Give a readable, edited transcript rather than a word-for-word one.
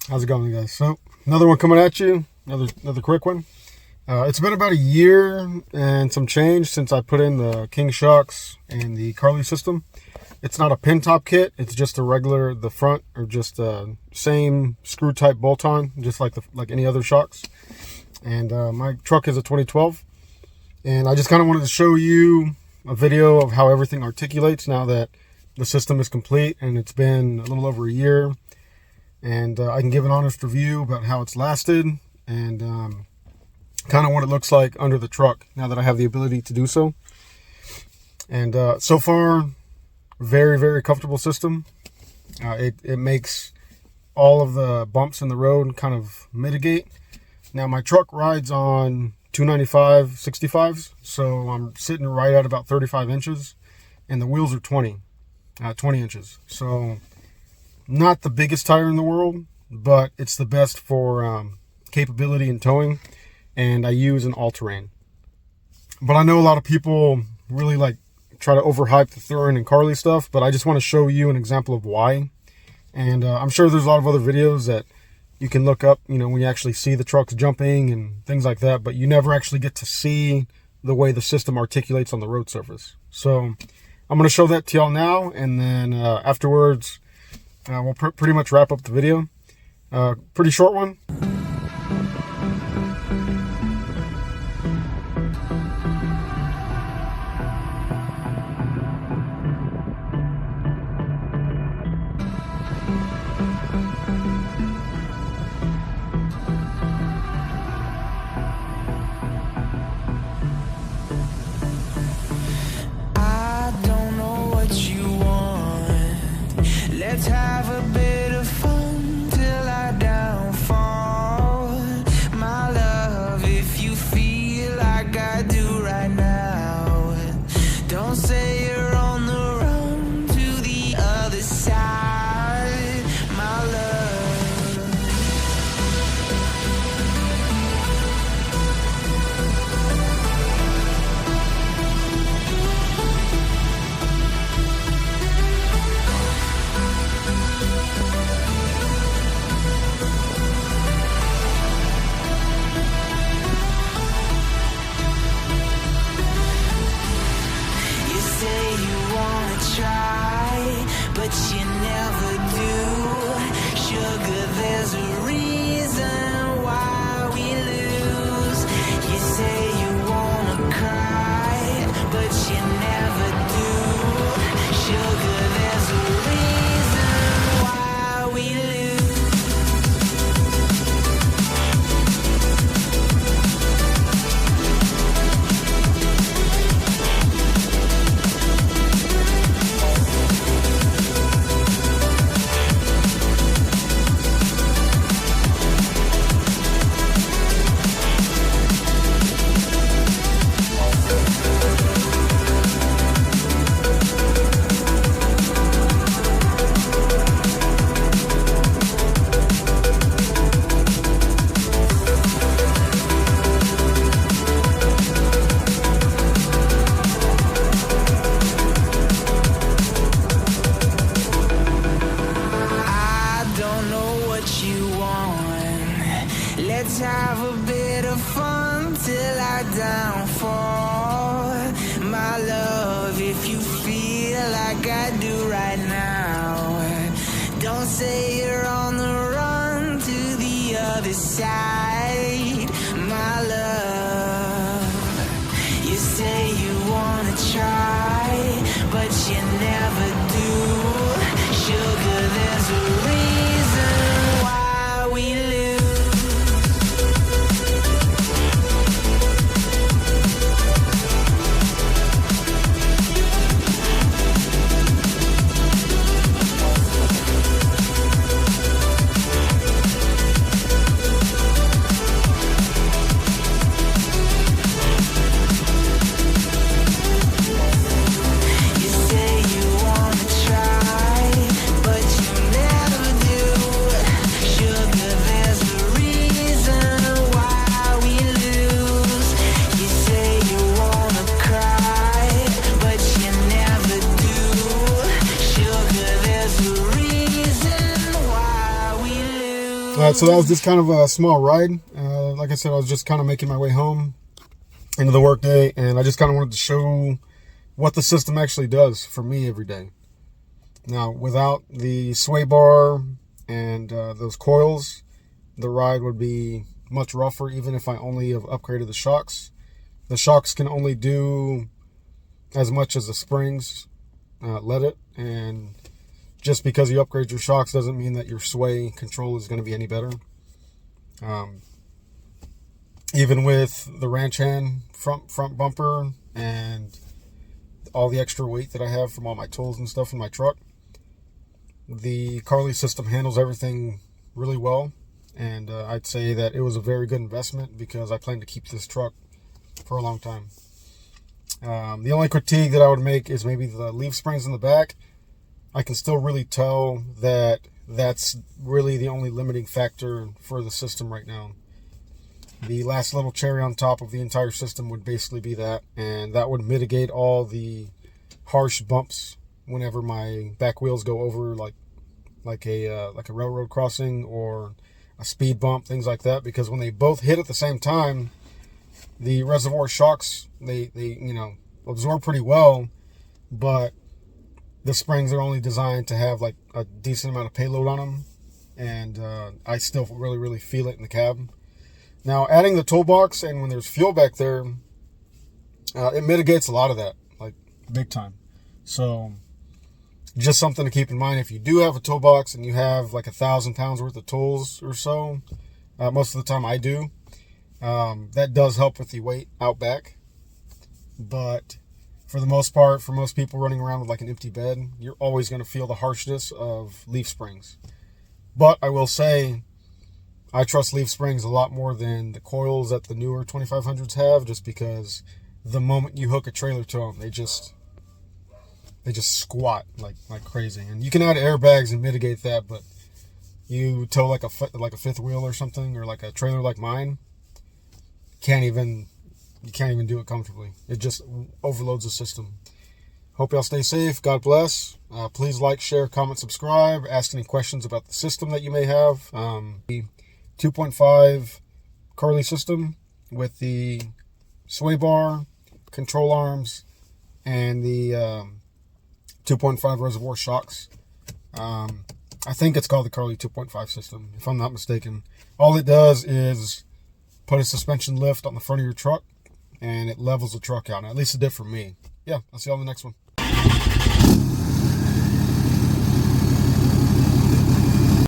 How's it going, guys? So another one coming at you, another quick one. It's been about a year and some change since I put in the King shocks and the Carli system. It's not a pin top kit, it's just a regular, the front or just same screw type bolt on, just like any other shocks. And my truck is a 2012, and I just kind of wanted to show you a video of how everything articulates now that the system is complete and it's been a little over a year. And I can give an honest review about how it's lasted and kind of what it looks like under the truck now that I have the ability to do so. And so far, very, very comfortable system. It makes all of the bumps in the road kind of mitigate. Now my truck rides on 295 65s, so I'm sitting right at about 35 inches, and the wheels are 20 inches. So not the biggest tire in the world, but it's the best for capability and towing, and I use an all-terrain. But I know a lot of people really try to overhype the Torsion and Carli stuff, but I just want to show you an example of why. And I'm sure there's a lot of other videos that you can look up, when you actually see the trucks jumping and things like that, but you never actually get to see the way the system articulates on the road surface. So I'm going to show that to y'all now, and then afterwards we'll pretty much wrap up the video. Pretty short one. Let's have a bit of fun till I downfall. My love, if you feel like I do right now, don't say you're on the run to the other side, my love. But you never do. Sugar, there's a reason why we lose. You say you wanna cry, but you never do. Sugar, there's a reason why we lose. Let's have a bit of fun till I downfall. My love, if you feel like I do right now, don't say you're on the run to the other side, my love. You say you wanna try, but you never do. Sugar, there's a reason why we lose. You say you want Alright, so that was just kind of a small ride. Like I said, I was just kind of making my way home into the workday, and I just kind of wanted to show what the system actually does for me every day. Now, without the sway bar and those coils, the ride would be much rougher, even if I only have upgraded the shocks. The shocks can only do as much as the springs let it, and just because you upgrade your shocks doesn't mean that your sway control is going to be any better. Even with the ranch hand front bumper and all the extra weight that I have from all my tools and stuff in my truck, the Carli system handles everything really well, and I'd say that it was a very good investment because I plan to keep this truck for a long time. The only critique that I would make is maybe the leaf springs in the back. I can still really tell that that's really the only limiting factor for the system right now. The last little cherry on top of the entire system would basically be that, and that would mitigate all the harsh bumps whenever my back wheels go over like a railroad crossing or a speed bump, things like that, because when they both hit at the same time, the reservoir shocks, they absorb pretty well, but the springs are only designed to have like a decent amount of payload on them, and I still really feel it in the cab. Now, adding the toolbox and when there's fuel back there, it mitigates a lot of that, like big time. So just something to keep in mind. If you do have a toolbox and you have like 1,000 pounds worth of tools or so, most of the time I do, that does help with the weight out back. But for the most part, for most people running around with like an empty bed, you're always going to feel the harshness of leaf springs. But I will say, I trust leaf springs a lot more than the coils that the newer 2500s have, just because the moment you hook a trailer to them, they just squat like crazy. And you can add airbags and mitigate that, but you tow like a fifth wheel or something, or like a trailer like mine, you can't even do it comfortably. It just overloads the system. Hope y'all stay safe. God bless. Please like, share, comment, subscribe. Ask any questions about the system that you may have. The 2.5 Carli system with the sway bar, control arms, and the 2.5 reservoir shocks. I think it's called the Carli 2.5 system, if I'm not mistaken. All it does is put a suspension lift on the front of your truck, and it levels the truck out. At least it did for me. Yeah, I'll see you on the next one.